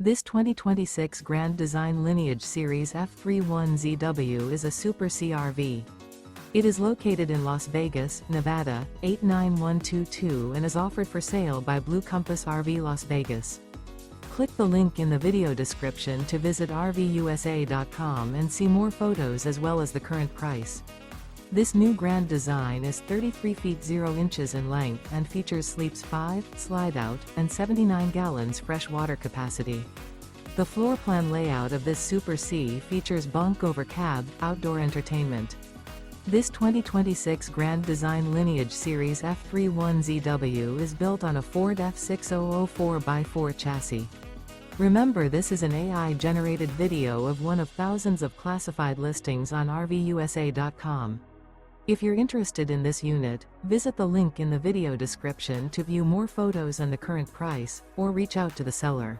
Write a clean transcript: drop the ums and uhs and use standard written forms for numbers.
This 2026 Grand Design Lineage Series F31ZW is a Super CRV. It is located in Las Vegas, Nevada, 89122 and is offered for sale by Blue Compass RV Las Vegas. Click the link in the video description to visit RVUSA.com and see more photos as well as the current price. This new Grand Design is 33 feet 0 inches in length and features sleeps 5, slide-out, and 79 gallons fresh water capacity. The floor plan layout of this Super C features bunk over cab, outdoor entertainment. This 2026 Grand Design Lineage Series F31ZW is built on a Ford F6004 x4 chassis. Remember, this is an AI-generated video of one of thousands of classified listings on RVUSA.com. If you're interested in this unit, visit the link in the video description to view more photos and the current price, or reach out to the seller.